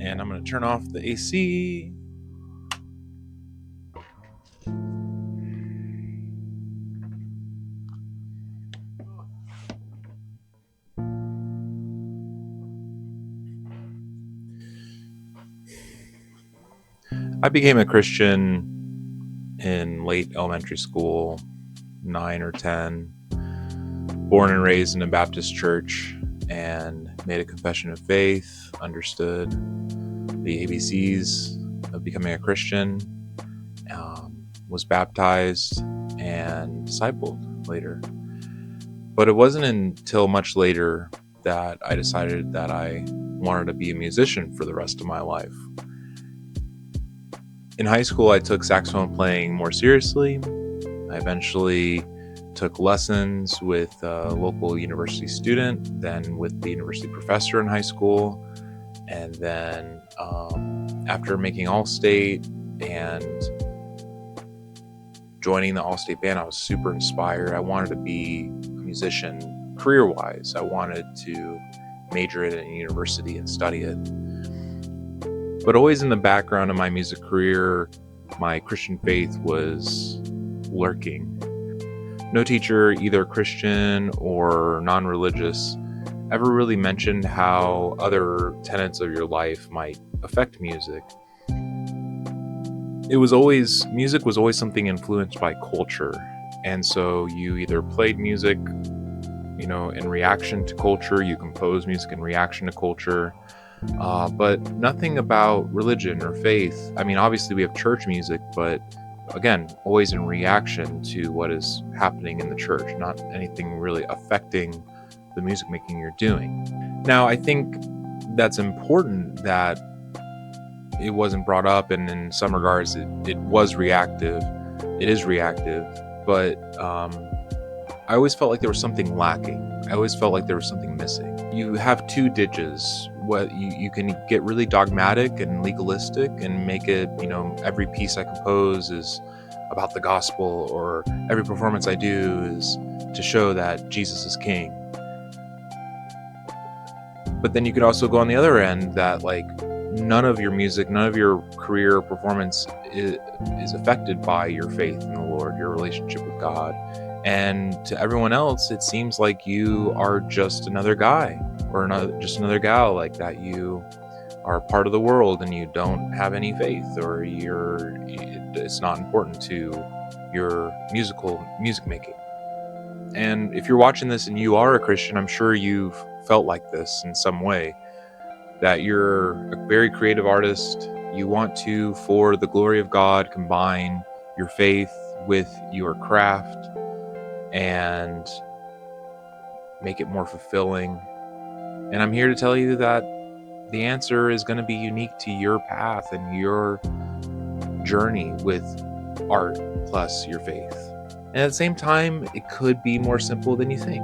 And I'm going to turn off the AC. I became a Christian in late elementary school, 9 or 10, born and raised in a Baptist church, and made a confession of faith, understood the ABCs of becoming a Christian, was baptized and discipled later. But it wasn't until much later that I decided that I wanted to be a musician for the rest of my life. In high school, I took saxophone playing more seriously. I eventually took lessons with a local university student, then with the university professor in high school. And then after making All-State and joining the All-State band, I was super inspired. I wanted to be a musician career-wise. I wanted to major in a university and study it. But always in the background of my music career, my Christian faith was lurking. No teacher, either Christian or non-religious, ever really mentioned how other tenets of your life might affect music. Music was always something influenced by culture. And so you either played music, in reaction to culture, you compose music in reaction to culture, but nothing about religion or faith. I mean, obviously we have church music, but again, always in reaction to what is happening in the church, not anything really affecting the music making you're doing. Now, I think that's important that it wasn't brought up, and in some regards it was reactive. It is reactive, but I always felt like there was something lacking. I always felt like there was something missing. You have two ditches. What you can get really dogmatic and legalistic and make it, every piece I compose is about the gospel, or every performance I do is to show that Jesus is king. But then you could also go on the other end that none of your music, none of your career performance is affected by your faith in the Lord, your relationship with God. And to everyone else, it seems like you are just another guy or just another gal, like that you are part of the world and you don't have any faith, or it's not important to your music making. And if you're watching this and you are a Christian, I'm sure you've felt like this in some way, that you're a very creative artist. You want to, for the glory of God, combine your faith with your craft and make it more fulfilling. And I'm here to tell you that the answer is going to be unique to your path and your journey with art plus your faith. And at the same time, it could be more simple than you think.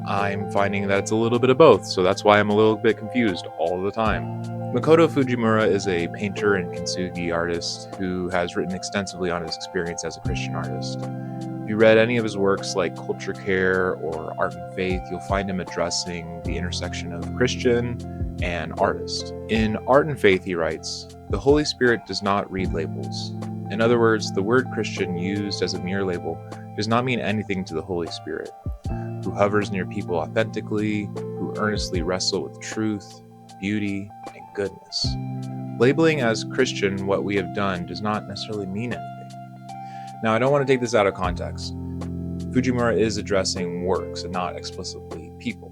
I'm finding that it's a little bit of both, so that's why I'm a little bit confused all the time. Makoto Fujimura is a painter and kintsugi artist who has written extensively on his experience as a Christian artist. If you read any of his works like Culture Care or Art and Faith, you'll find him addressing the intersection of Christian and artist. In Art and Faith, he writes, "The Holy Spirit does not read labels. In other words, the word Christian used as a mere label does not mean anything to the Holy Spirit, who hovers near people authentically, who earnestly wrestle with truth, beauty, and goodness. Labeling as Christian what we have done does not necessarily mean anything." Now, I don't want to take this out of context. Fujimura is addressing works and not explicitly people.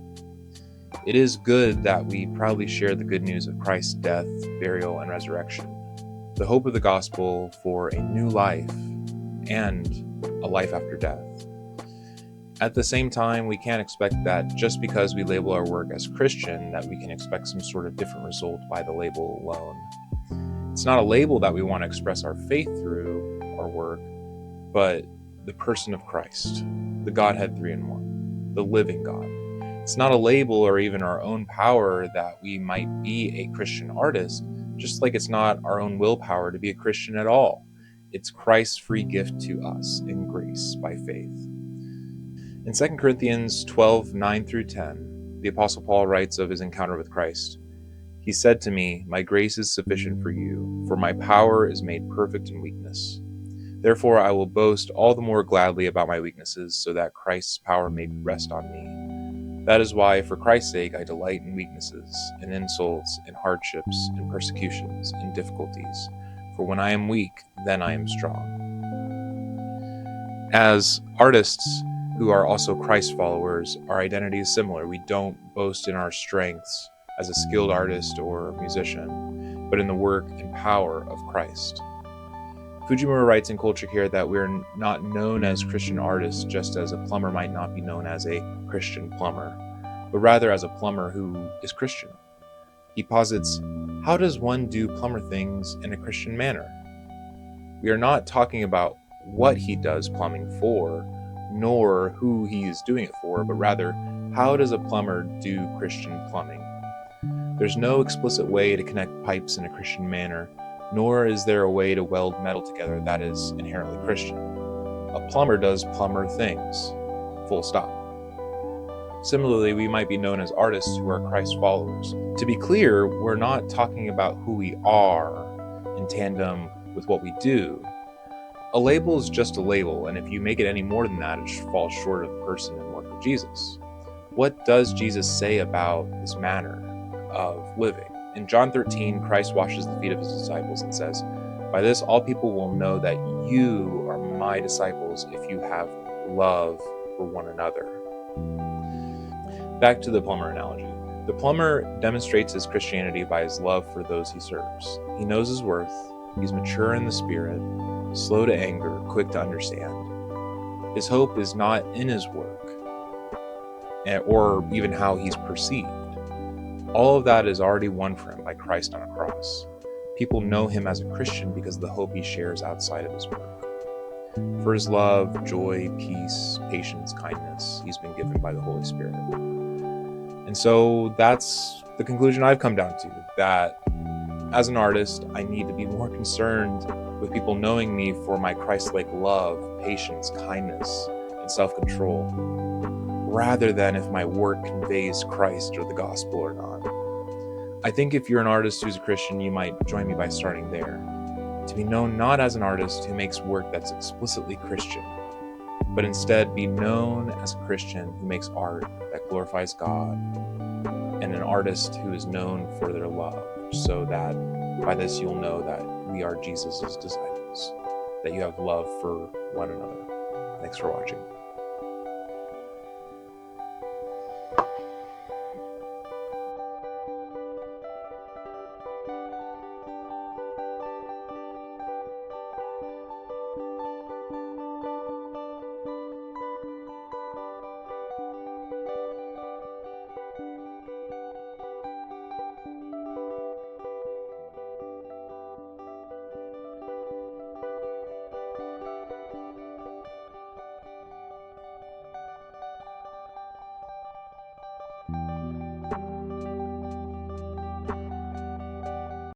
It is good that we proudly share the good news of Christ's death, burial, and resurrection, the hope of the gospel for a new life and a life after death. At the same time, we can't expect that just because we label our work as Christian, that we can expect some sort of different result by the label alone. It's not a label that we want to express our faith through our work, but the person of Christ, the Godhead 3 in 1, the living God. It's not a label or even our own power that we might be a Christian artist, just like it's not our own willpower to be a Christian at all. It's Christ's free gift to us in grace by faith. In 2 Corinthians 12, 9 through 10, the Apostle Paul writes of his encounter with Christ. He said to me, "My grace is sufficient for you, for my power is made perfect in weakness. Therefore I will boast all the more gladly about my weaknesses, so that Christ's power may rest on me. That is why, for Christ's sake, I delight in weaknesses, in insults, in hardships, in persecutions, in difficulties. For when I am weak, then I am strong." As artists who are also Christ followers, our identity is similar. We don't boast in our strengths as a skilled artist or musician, but in the work and power of Christ. Fujimura writes in Culture Care that we're not known as Christian artists just as a plumber might not be known as a Christian plumber, but rather as a plumber who is Christian. He posits, how does one do plumber things in a Christian manner? We are not talking about what he does plumbing for, nor who he is doing it for, but rather, how does a plumber do Christian plumbing? There's no explicit way to connect pipes in a Christian manner, nor is there a way to weld metal together that is inherently Christian. A plumber does plumber things, full stop. Similarly, we might be known as artists who are Christ followers. To be clear, we're not talking about who we are in tandem with what we do. A label is just a label, and if you make it any more than that, it falls short of the person and work of Jesus. What does Jesus say about this manner of living? In John 13, Christ washes the feet of his disciples and says, "By this all people will know that you are my disciples if you have love for one another." Back to the plumber analogy. The plumber demonstrates his Christianity by his love for those he serves. He knows his worth, he's mature in the spirit, slow to anger, quick to understand. His hope is not in his work, or even how he's perceived. All of that is already won for him by Christ on a cross. People know him as a Christian because of the hope he shares outside of his work. For his love, joy, peace, patience, kindness, he's been given by the Holy Spirit. And so that's the conclusion I've come down to, that as an artist, I need to be more concerned with people knowing me for my Christ-like love, patience, kindness, and self-control, rather than if my work conveys Christ or the gospel or not. I think if you're an artist who's a Christian, you might join me by starting there. To be known not as an artist who makes work that's explicitly Christian, but instead be known as a Christian who makes art that glorifies God, and an artist who is known for their love, so that by this you'll know that we are Jesus' disciples, that you have love for one another. Thanks for watching.